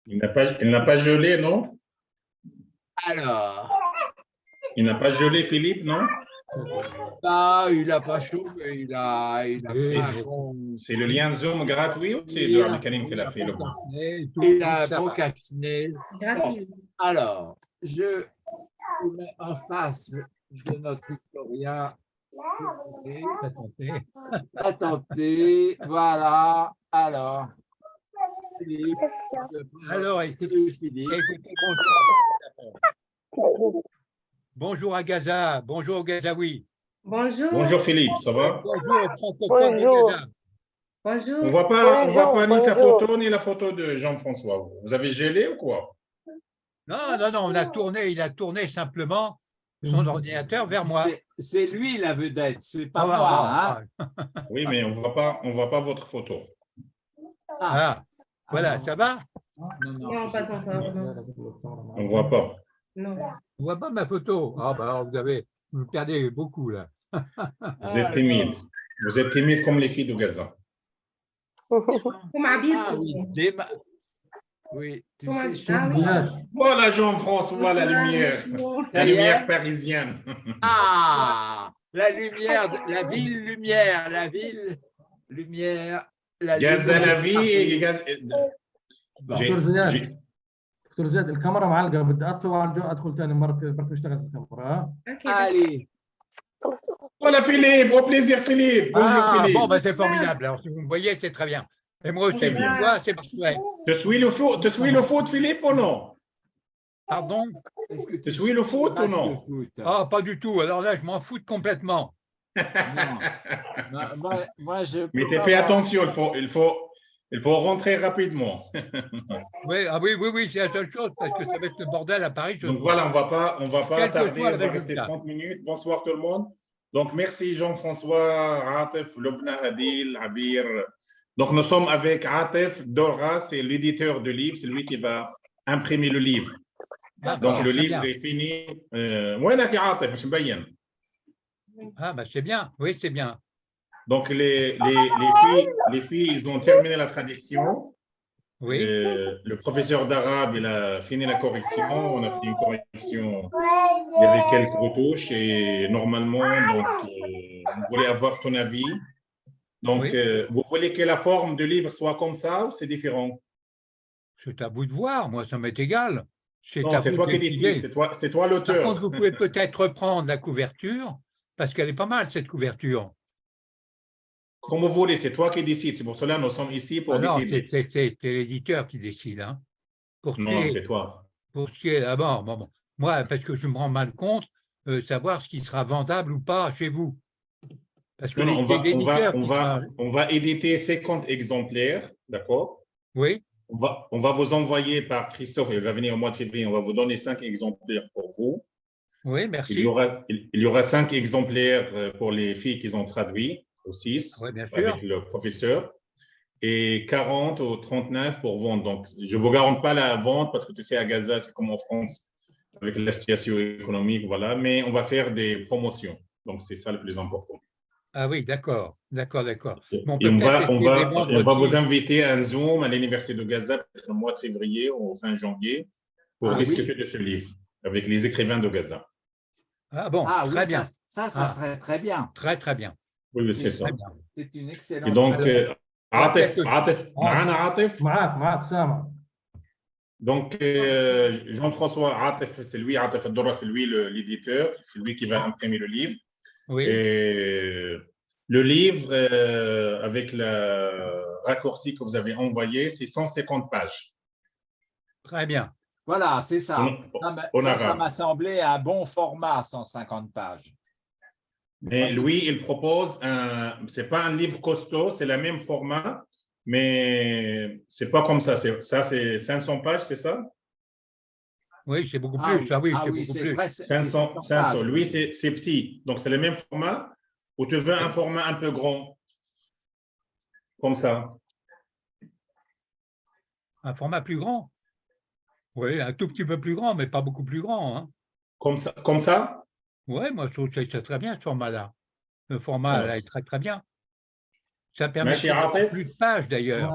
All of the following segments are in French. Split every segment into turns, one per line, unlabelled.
Il n'a pas gelé, non?
Alors,
Il n'a pas gelé, Philippe, non?
il n'a pas chaud, mais il a un bon.
C'est le lien Zoom gratuit ou c'est de Abdelkarim qui l'a fait le bon?
Il a un bon castiné.
Gratuit.
Alors, je vous mets en face de notre historien. Attendez, voilà. Alors, Philippe.
Alors,
Philippe.
bonjour à Gaza, bonjour au Gazaoui.
Bonjour.
Bonjour Philippe, ça va?
Bonjour aux francophones de Gaza.
Bonjour.
On voit pas ni ta photo ni la photo de Jean-François. Vous avez gelé ou quoi?
Non, il a tourné simplement son ordinateur vers moi.
C'est lui la vedette, c'est pas
Ah,
moi. Hein.
Oui, mais on voit pas votre photo.
Voilà, ça va?
Non, pas encore. Non.
On voit pas.
Non.
On voit pas ma photo. Vous perdez beaucoup là.
Vous êtes timide. Vous êtes timide comme les filles de Gaza.
Oui, tu sais.
Voilà Jean-François, la lumière. La lumière parisienne.
La lumière, la ville lumière, la ville lumière.
Gaza la vie et Gaza.
دكتور زياد الكاميرا معلقه بدي اطفي ادخل ثاني مره بركي اشتغلت الكاميرا.
Allez.
Voilà Philippe, au plaisir Philippe. Bonjour Philippe.
Bon, c'est formidable. Alors, si vous me voyez, c'est très bien. Et moi aussi, je vous vois, c'est parfait.
Tu suis le foot, Philippe, ou non?
Pardon?
Tu suis le foot ou non?
Ah, pas du tout. Alors là, je m'en fous complètement.
Moi, je.
Mais tu fais attention, il faut rentrer rapidement.
Oui, c'est la seule chose, parce que ça va être le bordel à Paris.
Donc voilà, on va pas tarder, on va rester
résultat.
30 minutes. Bonsoir tout le monde. Donc merci Jean-François, Atef, Lubna, Hadil, Abir. Donc nous sommes avec Atef Dora, c'est l'éditeur du livre, c'est lui qui va imprimer le livre. Donc le livre est fini.
C'est bien, oui, c'est bien.
Donc les filles, ils ont terminé la traduction.
Oui.
Le professeur d'arabe, il a fini la correction. On a fait une correction. Il y avait quelques retouches et normalement, donc, on voulait avoir ton avis. Donc, vous voulez que la forme du livre soit comme ça ou c'est différent?
C'est à vous de voir. Moi, ça m'est égal.
Non, c'est toi qui décides. C'est toi l'auteur.
Par contre, vous pouvez peut-être reprendre la couverture parce qu'elle est pas mal, cette couverture.
Comme vous voulez, c'est toi qui décides. C'est pour cela que nous sommes ici pour décider.
C'est l'éditeur qui décide. Hein.
Non, c'est toi.
Pour ce qui est d'abord, moi, parce que je me rends mal compte, savoir ce qui sera vendable ou pas chez vous. Parce que
on va éditer 50 exemplaires, d'accord?
Oui.
On va vous envoyer par Christophe, il va venir au mois de février, on va vous donner 5 exemplaires pour vous.
Oui, merci.
Il y aura 5 exemplaires pour les filles qui ont traduit, ou 6, avec le professeur, et 40 ou 39 pour vendre. Donc, je ne vous garantis pas la vente parce que tu sais, à Gaza, c'est comme en France, avec la situation économique, voilà, mais on va faire des promotions. Donc, c'est ça le plus important.
Ah oui, d'accord.
On va vous inviter à un Zoom à l'Université de Gaza peut-être le mois de février ou fin janvier pour discuter de ce livre avec les écrivains de Gaza.
Ah bon, très bien.
Ça serait très bien.
Très bien.
Oui, c'est ça.
C'est une excellente.
Et donc, Atef. Donc, Jean-François Atef, c'est lui, Atef Dora, c'est lui l'éditeur, c'est lui qui va imprimer le livre.
Oui.
Et le livre, avec le raccourci que vous avez envoyé, c'est 150 pages.
Très bien.
Voilà, c'est ça. Ça m'a semblé un bon format, 150 pages.
Mais lui, il propose c'est pas un livre costaud, c'est le même format, mais c'est pas comme ça. Ça, c'est 500 pages, c'est ça?
Oui, c'est beaucoup plus. C'est beaucoup plus.
500. Lui, c'est petit. Donc, c'est le même format ou tu veux un format un peu grand? Comme ça.
Un format plus grand? Oui, un tout petit peu plus grand, mais pas beaucoup plus grand. Hein.
Comme ça?
Oui, moi, je trouve que c'est très bien ce format-là. Le format là, est très, très bien. Ça permet d'avoir plus de pages, d'ailleurs.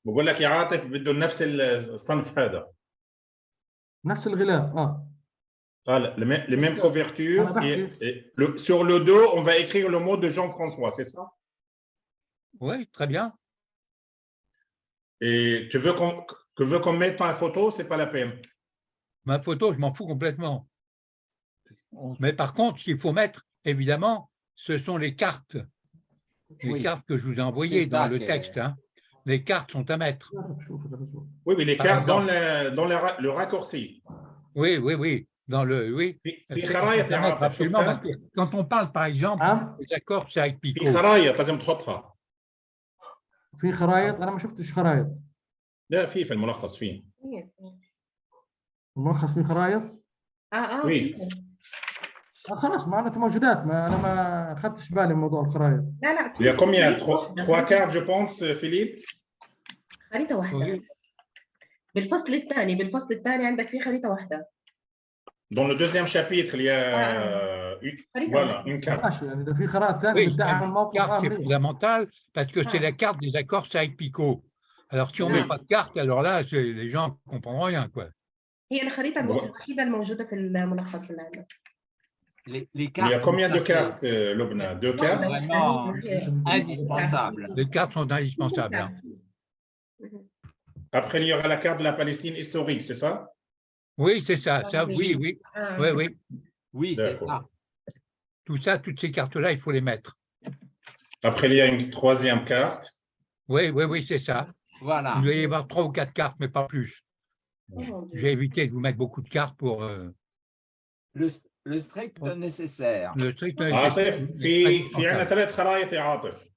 بقول لك يا عاطف بده نفس الصنف هذا.
نفس الغلاف
Les mêmes couvertures. Sur le dos, on va écrire le mot de Jean-François, c'est ça?
Oui, très bien.
Et tu veux qu'on mette ta photo, c'est pas la peine.
Ma photo, je m'en fous complètement. Mais par contre, ce qu'il faut mettre, évidemment, ce sont les cartes. Les cartes que je vous ai envoyées dans le texte. Hein. Les cartes sont à mettre.
Oui, mais les cartes dans le raccourci.
Oui, oui, oui. Dans le, oui. Absolument, parce que quand on parle, par exemple, des accords avec Pico.
في خرايط انا ما شفتش خرايط.
لا في الملخص فيه.
الملخص فيه خرايط؟ خلاص معناته موجودات، ما انا ما اخذتش بالي من موضوع الخرايط.
لا
Il y a combien? 3 cartes, je pense, Philippe.
خريطة واحدة. بالفصل الثاني عندك في خريطة واحدة.
Dans le deuxième chapitre, il y a une carte.
Oui, une carte, c'est fondamental parce que c'est la carte des accords avec Pico. Alors, si on ne met pas de carte, alors là, les gens ne comprendront rien, quoi.
هي الخريطة الوحيدة الموجودة في الملخص اللي عندك.
Il y a combien de cartes, Lubna? 2 cartes?
Vraiment indispensable.
Les cartes sont indispensables. Hein.
Après, il y aura la carte de la Palestine historique, c'est ça?
Oui, c'est ça. Ça oui, oui. Oui, oui.
Oui, c'est ça.
Tout ça, toutes ces cartes-là, il faut les mettre.
Après, il y a une troisième carte.
Oui, oui, oui, c'est ça.
Voilà.
Vous allez y avoir 3 ou 4 cartes, mais pas plus. J'ai évité de vous mettre beaucoup de cartes pour…
Le strict nécessaire.
Le strict nécessaire.
عاطف في عندنا 3 خرائط يا عاطف.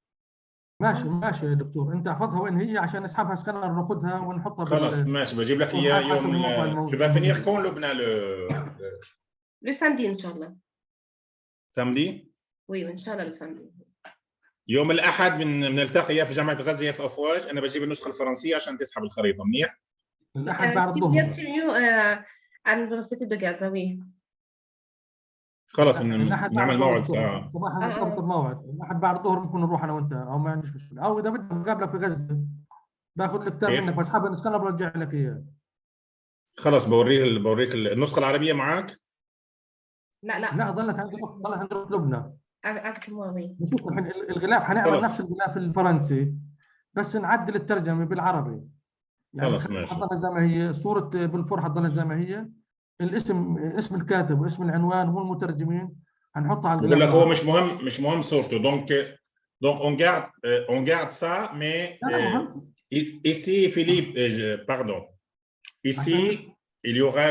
ماشي يا دكتور، انت احفظها وين هي عشان نسحبها سكانر ناخذها ونحطها
خلاص ماشي بجيب لك اياها يوم. Tu vas finir quand Lubna
le samedi ان شاء الله.
samedi؟
Oui, ان شاء الله السامدي.
يوم الاحد بنلتقي يا في جامعه غزه يا في افواج. انا بجيب النسخه الفرنسيه عشان تسحب الخريطه. منيح؟
الاحد بعد الظهر.
à l'université de Gaza, oui.
خلاص نعمل موعد ساعه.
صباحا نرتبط بموعد الاحد بعد الظهر نكون نروح انا وانت، او ما عنديش مشكله، او اذا بدك بقابلك في غزه باخذ الكتاب منك بسحبها نسخه برجع لك اياه.
خلاص بوريك النسخه العربيه معك؟
لا
ضلت عند لبنى.
وين؟
نشوف الحين الغلاف حنعمل نفس الغلاف الفرنسي بس نعدل الترجمه بالعربي. يعني
خلاص ماشي.
حطها زي ما هي، صوره بلفور حطها زي ما هي، اسم الكاتب واسم العنوان والمترجمين هنحطها على الغلاف.
بقول لك هو مش مهم صورته. donc on garde ça, mais ici Philippe, pardon, ici il y aura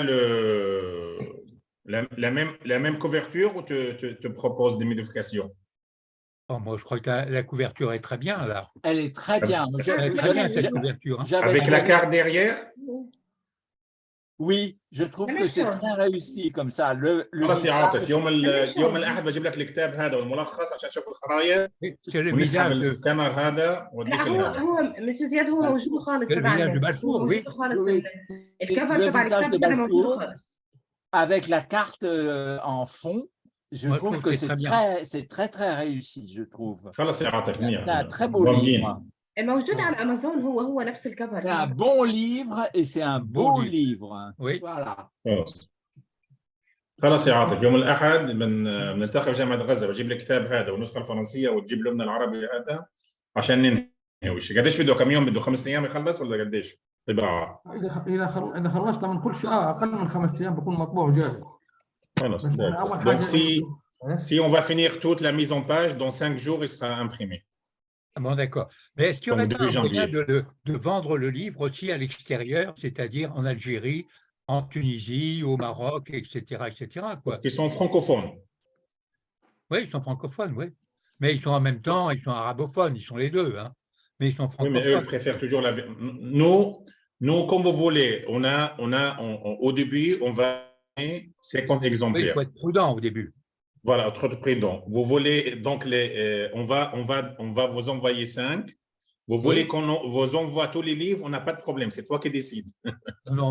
la même couverture ou te propose des modifications?
Oh, moi, je crois que la couverture est très bien là.
Elle est très bien.
Elle est très bien cette couverture. Hein.
Avec la carte derrière?
Oui, je trouve que c'est très réussi comme ça.
خلاص يا عاطف يوم الاحد بجيب لك الكتاب هذا والملخص عشان تشوف الخرائط ونسحب السكانر هذا واديك
هو مسيو زياد هو موجود خالص
تبع البالفور.
الكفر تبع الكتاب ده موجود خالص.
Avec la carte en fond, je trouve que c'est très réussi, je trouve.
خلاص يا عاطف
c'est un très beau livre.
موجود على امازون، هو نفس الكفر.
C'est un bon livre et c'est un beau livre.
Oui.
Voilà.
خلاص يا عاطف يوم الاحد بنلتقي في جامعه غزه. بجيب لك الكتاب هذا والنسخه الفرنسيه وتجيب لنا العربي هذا عشان ننهي. قديش بده؟ كم يوم بده؟ 5 ايام يخلص ولا قديش طباعه؟
اذا خلصنا من كل شيء اقل من 5 ايام بكون مطبوع وجاهز.
خلاص. Donc si on va finir toute la mise en page, dans 5 jours il sera imprimé.
Bon, d'accord. Mais est-ce qu'il y aurait pas un moyen de vendre le livre aussi à l'extérieur, c'est-à-dire en Algérie, en Tunisie, au Maroc, etc., etc. quoi.
Parce qu'ils sont francophones.
Oui, ils sont francophones, oui. Mais ils sont en même temps, ils sont arabophones, ils sont les deux. Hein. Mais ils sont francophones.
Oui, mais eux ils préfèrent toujours la… Nous, comme vous voulez, au début, on va 50 exemplaires.
Oui, il faut être prudent au début.
Voilà, trop prudent. Vous voulez donc on va vous envoyer 5. Vous voulez qu'on vous envoie tous les livres, on n'a pas de problème, c'est toi qui décides.
Non,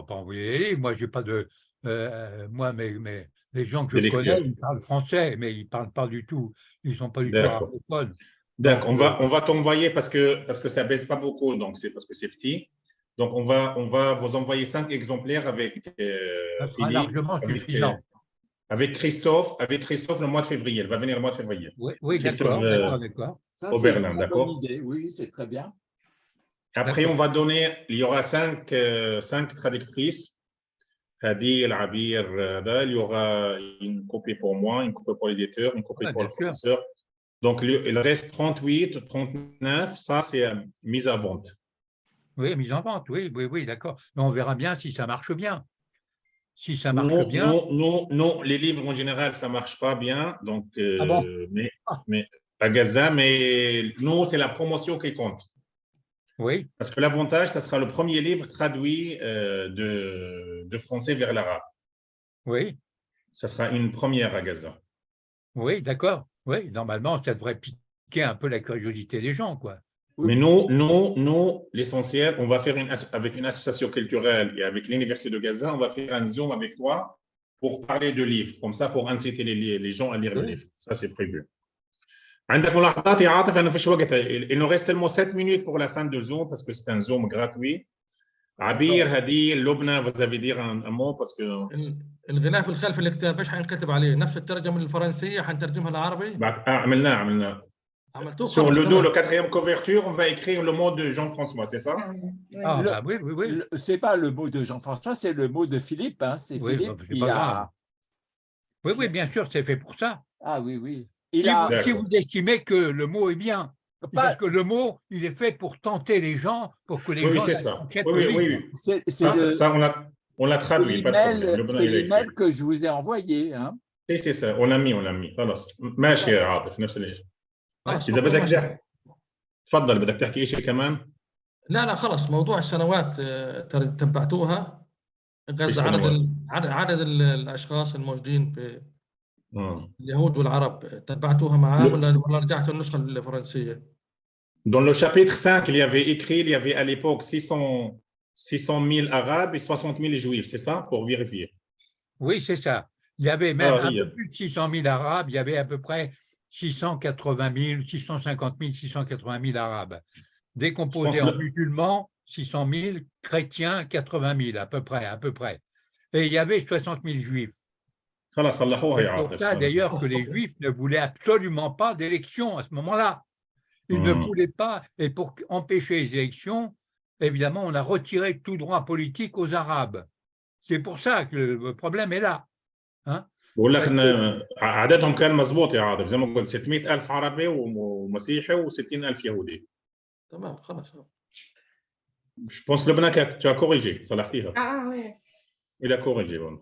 pas envoyer les livres. Moi, j'ai pas de. Moi, mais les gens que je connais, ils parlent français, mais ils parlent pas du tout. Ils sont pas du tout arabophones.
D'accord, on va t'envoyer parce que ça baisse pas beaucoup, donc c'est parce que c'est petit. Donc on va vous envoyer 5 exemplaires avec
Ça sera
Philippe,
largement suffisant.
Avec Christophe le mois de février. Elle va venir le mois de février.
Oui,
Christophe,
d'accord.
Ça,
au
c'est
Berlin,
une très
d'accord.
bonne idée. Oui, c'est très bien.
Après, on va donner, il y aura 5 traductrices. Hadi, El Abir, il y aura une copie pour moi, une copie pour l'éditeur, une copie pour le professeur. Donc, il reste 38, 39, ça c'est mise à vente.
Oui, mise en vente, oui, d'accord. Mais on verra bien si ça marche bien. Si ça marche bien.
Non, les livres en général, ça ne marche pas bien. Donc,
Ah bon?
mais à Gaza, mais nous, c'est la promotion qui compte.
Oui.
Parce que l'avantage, ça sera le premier livre traduit de français vers l'arabe.
Oui.
Ça sera une première à Gaza.
Oui, d'accord. Oui, normalement, ça devrait piquer un peu la curiosité des gens, quoi.
Mais nous, l'essentiel, on va faire avec une association culturelle et avec l'Université de Gaza, on va faire un Zoom avec toi pour parler de livres, comme ça, pour inciter les gens à lire le livre. Ça, c'est prévu. Il nous reste seulement 7 minutes pour la fin de Zoom parce que c'est un Zoom gratuit. Abir, Hadi, Lubna, vous avez dire un mot parce que.
الغلاف الخلفي الكتاب ايش حنكتب عليه؟ نفس الترجمه الفرنسيه حنترجمها للعربي؟
عملناه. Sur le dos, la 4e couverture, on va écrire le mot de Jean-François, c'est ça?
Oui.
C'est pas le mot de Jean-François, c'est le mot de Philippe. Hein. C'est Philippe qui a.
Oui, bien sûr, c'est fait pour ça.
Ah oui.
Si vous estimez que le mot est bien, parce que le mot, il est fait pour tenter les gens, pour que les gens.
Oui, c'est ça. Oui. Ça, on l'a traduit, pas de problème.
C'est l'email que je vous ai envoyé. Hein.
C'est ça, on l'a mis. خلاص ماشي يا عاطف نفس الشيء. إذا بدك تفضل بدك تحكي شيء كمان؟
لا خلص موضوع السنوات تبعتوها غزة عدد الأشخاص الموجودين في اليهود والعرب تبعتوها معاه ولا رجعتوا النسخة الفرنسية؟
Dans le chapitre 5, il y avait à l'époque 600 000 Arabes et 60 000 Juifs, c'est ça, pour vérifier?
Oui, c'est ça. Il y avait même un peu plus de 600 000 Arabes, il y avait à peu près 680 000, 650 000, 680 000 Arabes. Décomposés en musulmans, 600 000, chrétiens, 80 000 à peu près. Et il y avait 60 000 Juifs. C'est pour ça d'ailleurs que les Juifs ne voulaient absolument pas d'élection à ce moment-là. Ils ne voulaient pas, et pour empêcher les élections, évidemment, on a retiré tout droit politique aux Arabes. C'est pour ça que le problème est là. Hein?
بقول لك ان عددهم كان مضبوط يا عاطف زي ما قلت 600,000 عربي ومسيحي و60,000 يهودي.
تمام خلاص.
Je pense que Lebna, tu as corrigé, صلحتيها.
Oui.
Il a corrigé, bon.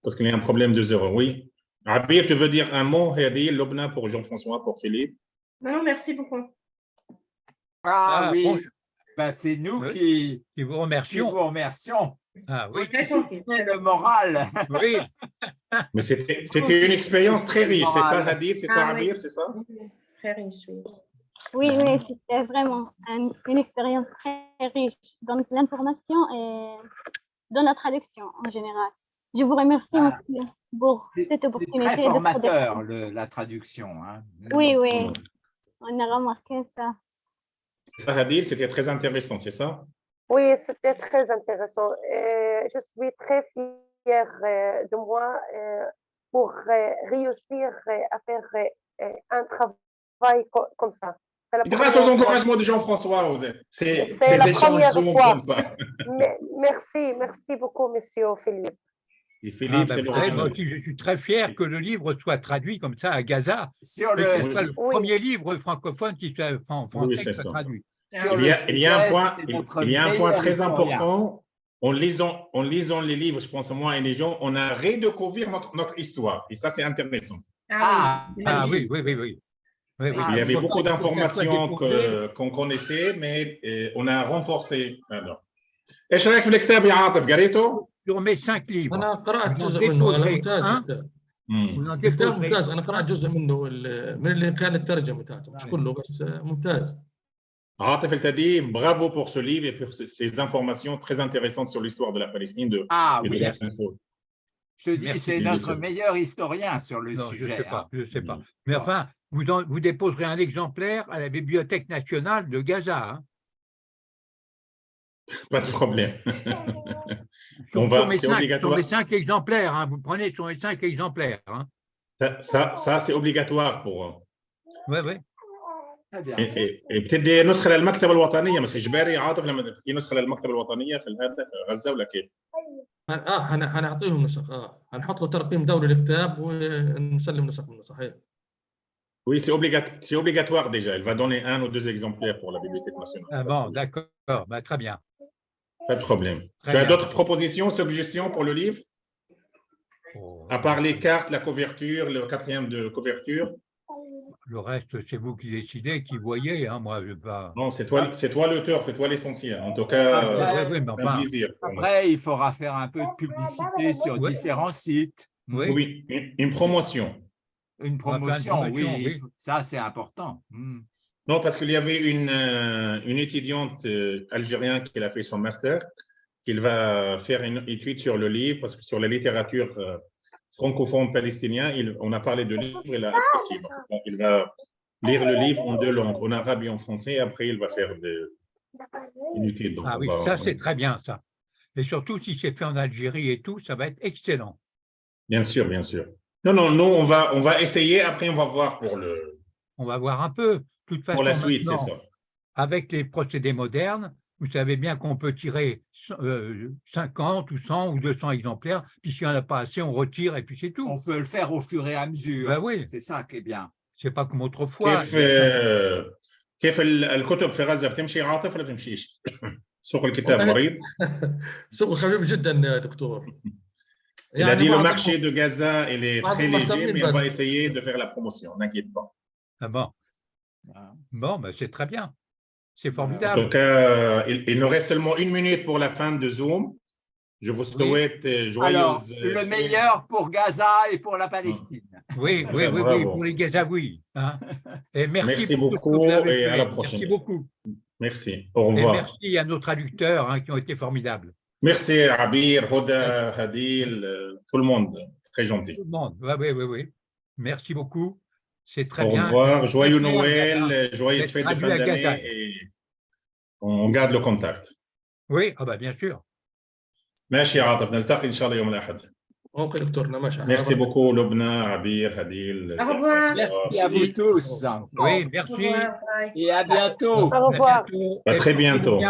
Parce qu'il y a un problème de zéro, oui. Abir, tu veux dire un mot, Hadi, Lebna pour Jean-François, pour Philippe?
Non, merci beaucoup.
Oui, ben, c'est nous qui
vous remercions.
Oui, qui soutenez le moral.
Oui.
Mais c'était une expérience très riche, c'est ça, Hadid, c'est ça, Abir, c'est ça?
Très riche, oui.
Oui, c'était vraiment une expérience très riche dans l'information et dans la traduction en général. Je vous remercie aussi pour cette opportunité.
C'est très formateur, la traduction. Hein.
Oui, on a remarqué ça.
Ça, Hadid, c'était très intéressant, c'est ça?
Oui, c'était très intéressant. Je suis très fière de moi pour réussir à faire un travail comme ça.
Grâce aux encouragements de Jean-François, c'est
la première fois.
Comme ça.
Merci beaucoup, monsieur Philippe.
Et Philippe,
moi aussi, je suis très fier que le livre soit traduit comme ça à Gaza. C'est le premier livre francophone qui soit en français qui soit traduit.
Il y a un point très important. En lisant les livres, je pense moi et les gens, on a redécouvert notre histoire. Et ça, c'est intéressant.
Oui.
Il y avait beaucoup d'informations qu'on connaissait, mais on a renforcé. Alors. ايش رايك في الكتاب يا عاطف قريته؟
Sur mes 5 livres.
أنا قرأت جزء منه، أنا ممتاز. كتاب ممتاز، أنا قرأت جزء منه من اللي كان الترجمة بتاعته، مش كله بس ممتاز.
Atif El Tadi, bravo pour ce livre et pour ces informations très intéressantes sur l'histoire de la Palestine.
Je dis, c'est notre meilleur historien sur le sujet.
Je sais pas. Mais enfin, vous déposerez un exemplaire à la Bibliothèque nationale de Gaza. Hein.
Pas de problème.
Sur mes 5 exemplaires, hein, vous prenez sur les 5 exemplaires. Hein.
Ça c'est obligatoire pour eux.
Oui, oui.
بتدي نسخه للمكتبه الوطنيه بس اجباري عاطف لما تدي نسخه للمكتبه الوطنيه في هذا في غزه ولا كيف؟
هنعطيهم نسخ هنحط له ترقيم دولي للكتاب ونسلم نسخ منه صحيح.
Oui, c'est obligatoire déjà. Il va donner 1 ou 2 exemplaires pour la Bibliothèque nationale.
Ah bon, d'accord. Bah, très bien.
Pas de problème. Tu as d'autres propositions, suggestions pour le livre? À part les cartes, la couverture, le 4e de couverture?
Le reste, c'est vous qui décidez, qui voyez. Hein. Moi, je pas.
Non, c'est toi l'auteur, c'est toi l'essentiel. En tout cas, c'est un plaisir.
Après, il faudra faire un peu de publicité sur différents sites.
Oui, une promotion.
Une promotion, oui. Ça, c'est important.
Non, parce qu'il y avait une étudiante algérienne qui a fait son master, qui va faire une étude sur le livre, parce que sur la littérature francophone palestinien, on a parlé de livre, il a apprécié. Donc, il va lire le livre en 2 langues, en arabe et en français, et après il va faire une étude. Donc,
oui, ça c'est très bien ça. Et surtout si c'est fait en Algérie et tout, ça va être excellent.
Bien sûr, bien sûr. Non, nous on va essayer, après on va voir pour le…
On va voir un peu. De toute façon,
pour la suite, c'est ça.
Avec les procédés modernes, vous savez bien qu'on peut tirer 50 ou 100 ou 200 exemplaires, puis s'il n'y en a pas assez, on retire et puis c'est tout.
On peut le faire au fur et à mesure.
Ben oui.
C'est ça qui est bien.
C'est pas comme autrefois.
كيف الكتب في غزة بتمشي عاطف ولا بتمشيش؟ سوق الكتاب مريض؟
سوق خفيف جدا دكتور.
Il a dit le marché de Gaza il est très léger, mais on va essayer de faire la promotion, n'inquiète pas.
Ah bon. Bon, ben c'est très bien. C'est formidable.
En tout cas, il nous reste seulement 1 minute pour la fin de Zoom. Je vous souhaite joyeuse…
Alors, le meilleur pour Gaza et pour la Palestine.
Oui, pour les Gazaouis. Hein. Et merci
beaucoup et à la prochaine.
Merci beaucoup.
Merci. Au revoir.
Et merci à nos traducteurs qui ont été formidables.
Merci Abir, Hoda, Hadil, tout le monde. Très gentil.
Tout le monde. Oui. Merci beaucoup. C'est très bien.
Au revoir. Joyeux Noël, joyeuses fêtes de fin d'année et on garde le contact.
Oui, bien sûr.
ماشي يا عاطف نلتقي ان شاء الله يوم الاحد.
اوكي دكتورنا ماشي.
Merci beaucoup Lubna, Abir, Hadil.
Merci à vous tous.
Oui, merci.
Et à bientôt.
Au revoir.
À très bientôt.